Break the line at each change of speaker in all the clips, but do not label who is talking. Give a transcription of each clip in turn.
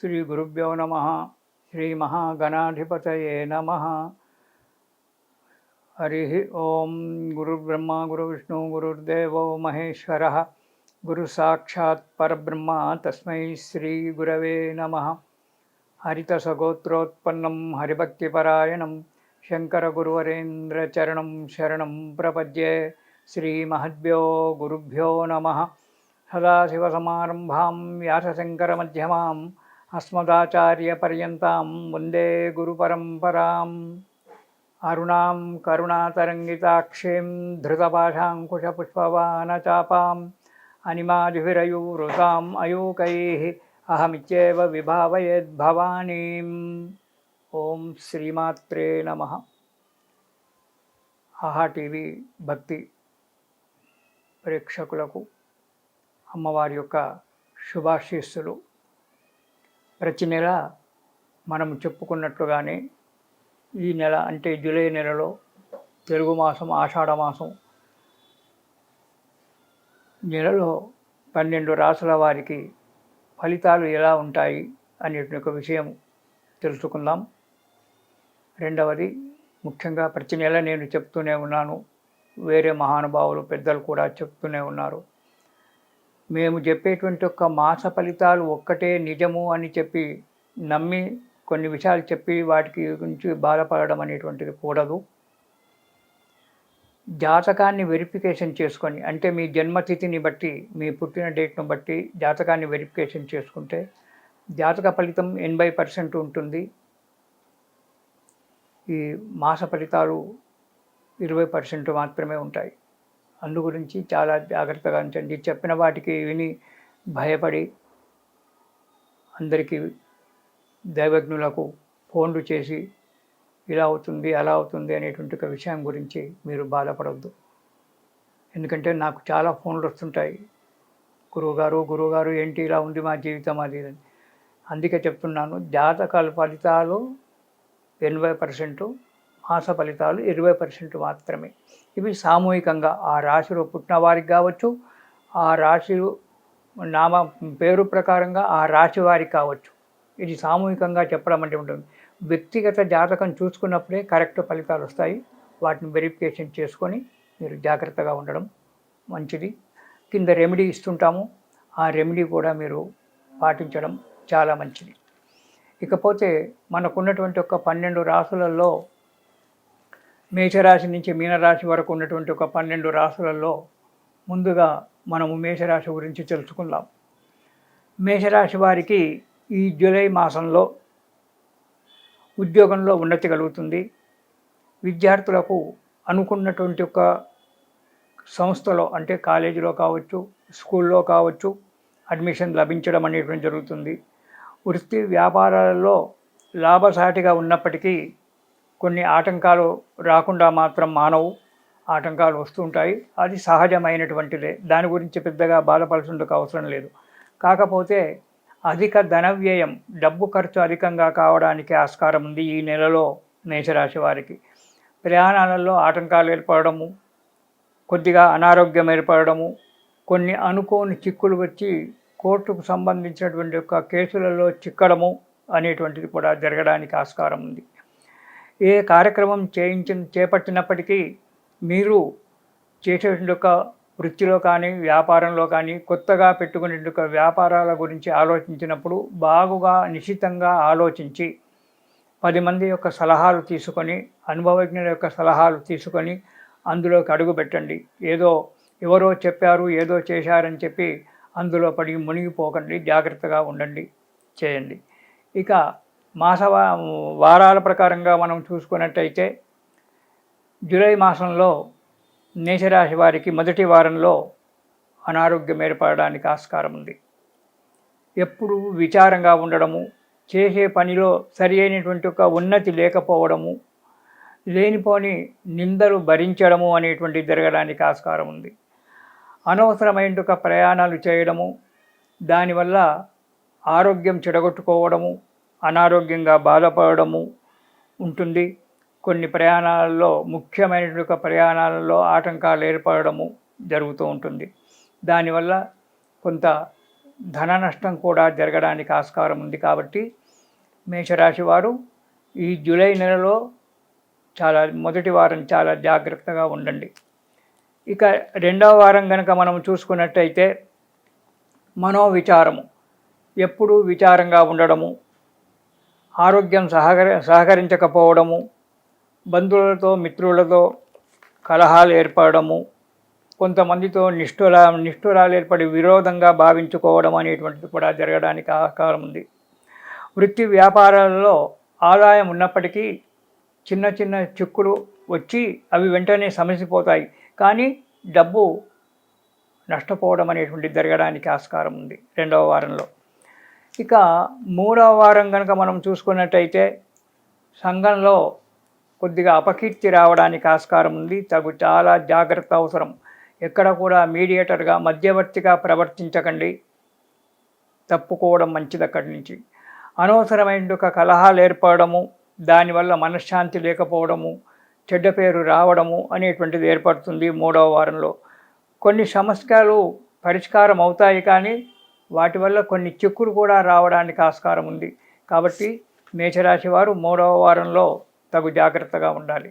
శ్రీ గురుభ్యో నమ. శ్రీ మహాగణాధిపతయే నమ. హరి ఓం. గురుర్బ్రహ్మ గురువిష్ణు గురుర్దేవో మహేశ్వర, గురు సాక్షాత్ పరబ్రహ్మ తస్మై శ్రీ గురవే నమ. హరితసగోత్రోత్పన్నం హరిభక్తిపరాయణం శంకర గురువరేంద్రచరణం శరణం ప్రపద్యే. శ్రీ మహద్భ్యో గురుభ్యో నమ. సదాశివసమారంభాం వ్యాసశంకరమధ్యమాం అస్మదాచార్యపర్యంతాం వందే గురుపరంపరాం. అరుణాం కరుణాతరంగితాక్షీం ధృతపాశాంకుశపుష్పవానచాపాం అనిమాదిభిరయూరుతాం అయూకైః అహమిత్యేవ విభావయేద్భవానీం. ఓం శ్రీమాత్రే నమః. ఆహా టీవీ భక్తి ప్రేక్షకులకు అమ్మవారి యొక్క శుభాశీస్సులు. ప్రతి నెల మనం చెప్పుకున్నట్లుగానే ఈ నెల అంటే జూలై నెలలో తెలుగు మాసం ఆషాఢ మాసం నెలలో 12 రాసుల వారికి ఫలితాలు ఎలా ఉంటాయి అనేటువంటి ఒక విషయం తెలుసుకుందాం. రెండవది, ముఖ్యంగా ప్రతి నెల నేను చెప్తూనే ఉన్నాను, వేరే మహానుభావులు పెద్దలు కూడా చెప్తూనే ఉన్నారు. మేము చెప్పేటువంటి ఒక మాస ఫలితాలు ఒక్కటే నిజము అని చెప్పి నమ్మి కొన్ని విషయాలు చెప్పి వాటికి గురించి బాధపడడం అనేటువంటిది కూడదు. జాతకాన్ని వెరిఫికేషన్ చేసుకొని, అంటే మీ జన్మతిథిని బట్టి, మీ పుట్టిన డేట్ను బట్టి జాతకాన్ని వెరిఫికేషన్ చేసుకుంటే జాతక ఫలితం 80% ఉంటుంది. ఈ మాస ఫలితాలు 20% మాత్రమే ఉంటాయి. అందు గురించి చాలా జాగ్రత్తగా ఉంచండి. చెప్పిన వాటికి విని భయపడి అందరికీ దైవజ్ఞులకు ఫోన్లు చేసి ఇలా అవుతుంది అలా అవుతుంది అనేటువంటి ఒక విషయం గురించి మీరు బాధపడవద్దు. ఎందుకంటే నాకు చాలా ఫోన్లు వస్తుంటాయి, గురువుగారు ఏంటి ఇలా ఉంది మా జీవితం అది అని. అందుకే చెప్తున్నాను, జాతకాల ఫలితాలు 80%, మాస ఫలితాలు 20% మాత్రమే. ఇవి సామూహికంగా ఆ రాశిలో పుట్టిన వారికి కావచ్చు, ఆ రాశి నామ పేరు ప్రకారంగా ఆ రాశి వారికి కావచ్చు. ఇది సామూహికంగా చెప్పడం అంటే ఉంటుంది. వ్యక్తిగత జాతకం చూసుకున్నప్పుడే కరెక్ట్ ఫలితాలు వస్తాయి. వాటిని వెరిఫికేషన్ చేసుకొని మీరు జాగ్రత్తగా ఉండడం మంచిది. కింద రెమెడీ ఇస్తుంటాము, ఆ రెమెడీ కూడా మీరు పాటించడం చాలా మంచిది. ఇకపోతే మనకున్నటువంటి ఒక 12 రాశులలో మేషరాశి నుంచి మీనరాశి వరకు ఉన్నటువంటి ఒక 12 రాశులలో ముందుగా మనము మేషరాశి గురించి తెలుసుకుందాం. మేషరాశి వారికి ఈ జూలై మాసంలో ఉద్యోగంలో ఉన్నతి కలుగుతుంది. విద్యార్థులకు అనుకున్నటువంటి ఒక సంస్థలో, అంటే కాలేజీలో కావచ్చు, స్కూల్లో కావచ్చు, అడ్మిషన్ లభించడం అనేటువంటి జరుగుతుంది. వృత్తి వ్యాపారాలలో లాభసాటిగా ఉన్నప్పటికీ కొన్ని ఆటంకాలు రాకుండా మాత్రం మానవు, ఆటంకాలు వస్తుంటాయి. అది సహజమైనటువంటిదే, దాని గురించి పెద్దగా బాధపడాల్సిన అవసరం లేదు. కాకపోతే అధిక ధన వ్యయం, డబ్బు ఖర్చు అధికంగా కావడానికి ఆస్కారం ఉంది ఈ నెలలో మేషరాశి వారికి. ప్రయాణాలలో ఆటంకాలు ఏర్పడము, కొద్దిగా అనారోగ్యం ఏర్పడము, కొన్ని అనుకోని చిక్కులు వచ్చి కోర్టుకు సంబంధించినటువంటి యొక్క కేసులలో చిక్కడము అనేటువంటిది కూడా జరగడానికి ఆస్కారం ఉంది. ఏ కార్యక్రమం చేపట్టినప్పటికీ మీరు చేసేటువంటి ఒక వృత్తిలో కానీ వ్యాపారంలో కానీ కొత్తగా పెట్టుకునే ఒక వ్యాపారాల గురించి ఆలోచించినప్పుడు బాగుగా నిశితంగా ఆలోచించి 10 మంది యొక్క సలహాలు తీసుకొని, అనుభవజ్ఞుల యొక్క సలహాలు తీసుకొని అందులోకి అడుగు పెట్టండి. ఏదో ఎవరో చెప్పారు, ఏదో చేశారని చెప్పి అందులో పడి మునిగిపోకండి, జాగ్రత్తగా ఉండండి, చేయండి. ఇక వారాల ప్రకారంగా మనం చూసుకున్నట్టయితే జూలై మాసంలో మేషరాశి వారికి మొదటి వారంలో అనారోగ్యం ఏర్పడడానికి ఆస్కారం ఉంది. ఎప్పుడు విచారంగా ఉండడము, చేసే పనిలో సరి అయినటువంటి ఒక ఉన్నతి లేకపోవడము, లేనిపోని నిందలు భరించడము అనేటువంటి జరగడానికి ఆస్కారం ఉంది. అనవసరమైన ఒక ప్రయాణాలు చేయడము, దానివల్ల ఆరోగ్యం చెడగొట్టుకోవడము, అనారోగ్యంగా బాధపడము ఉంటుంది. కొన్ని ప్రయాణాలలో, ముఖ్యమైనటువంటి ఒక ప్రయాణాలలో ఆటంకాలు ఏర్పడము జరుగుతూ ఉంటుంది. దానివల్ల కొంత ధన నష్టం కూడా జరగడానికి ఆస్కారం ఉంది. కాబట్టి మేషరాశి వారు ఈ జూలై నెలలో మొదటి వారం చాలా జాగ్రత్తగా ఉండండి. ఇక రెండవ వారం కనుక మనం చూసుకున్నట్టయితే మనోవిచారము, ఎప్పుడూ విచారంగా ఉండడము, ఆరోగ్యం సహకరించకపోవడము, బంధువులతో మిత్రులతో కలహాలు ఏర్పడము, కొంతమందితో నిష్ఠురాలు ఏర్పడి విరోధంగా భావించుకోవడం అనేటువంటిది కూడా జరగడానికి ఆస్కారం ఉంది. వృత్తి వ్యాపారాలలో ఆదాయం ఉన్నప్పటికీ చిన్న చిన్న చిక్కులు వచ్చి అవి వెంటనే సమసిపోతాయి, కానీ డబ్బు నష్టపోవడం అనేటువంటిది జరగడానికి ఆస్కారం ఉంది రెండవ వారంలో. ఇక మూడవ వారం కనుక మనం చూసుకున్నట్టయితే సంఘంలో కొద్దిగా అపకీర్తి రావడానికి ఆస్కారం ఉంది. చాలా జాగ్రత్త అవసరం. ఎక్కడ కూడా మీడియేటర్గా మధ్యవర్తిగా ప్రవర్తించకండి, తప్పుకోవడం మంచిది. అక్కడి నుంచి అనవసరమైన కలహాలు ఏర్పడము, దానివల్ల మనశ్శాంతి లేకపోవడము, చెడ్డ పేరు రావడము అనేటువంటిది ఏర్పడుతుంది మూడవ వారంలో. కొన్ని సమస్యలు పరిష్కారం అవుతాయి, కానీ వాటి వల్ల కొన్ని చిక్కులు కూడా రావడానికి ఆస్కారం ఉంది. కాబట్టి మేషరాశి వారు మూడవ వారంలో తగు జాగ్రత్తగా ఉండాలి.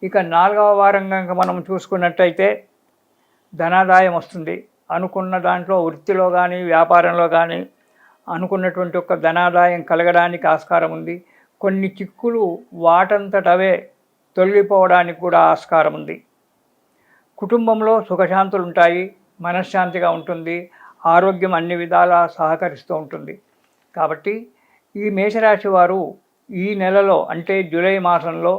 ఇక నాలుగవ వారం కనుక మనం చూసుకున్నట్టయితే ధనాదాయం వస్తుంది. అనుకున్న దాంట్లో వృత్తిలో కానీ వ్యాపారంలో కానీ అనుకున్నటువంటి ఒక ధనాదాయం కలగడానికి ఆస్కారం ఉంది. కొన్ని చిక్కులు వాటంతటవే తొలగిపోవడానికి కూడా ఆస్కారం ఉంది. కుటుంబంలో సుఖశాంతులు ఉంటాయి, మనశ్శాంతిగా ఉంటుంది, ఆరోగ్యం అన్ని విధాలా సహకరిస్తూ ఉంటుంది. కాబట్టి ఈ మేషరాశి వారు ఈ నెలలో అంటే జూలై మాసంలో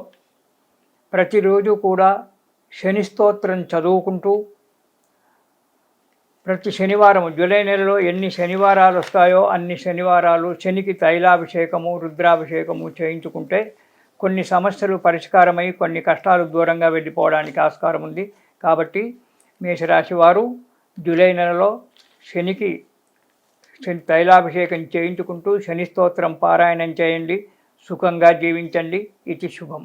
ప్రతిరోజు కూడా శని స్తోత్రం చదువుకుంటూ, ప్రతి శనివారం జూలై నెలలో ఎన్ని శనివారాలు వస్తాయో అన్ని శనివారాలు శనికి తైలాభిషేకము రుద్రాభిషేకము చేయించుకుంటే కొన్ని సమస్యలు పరిష్కారమై కొన్ని కష్టాలు దూరంగా వెళ్ళిపోవడానికి ఆస్కారం ఉంది. కాబట్టి మేషరాశి వారు జూలై నెలలో శని తైలాభిషేకం చేయించుకుంటూ శని స్తోత్రం పారాయణం చేయండి. సుఖంగా జీవించండి. ఇది శుభం.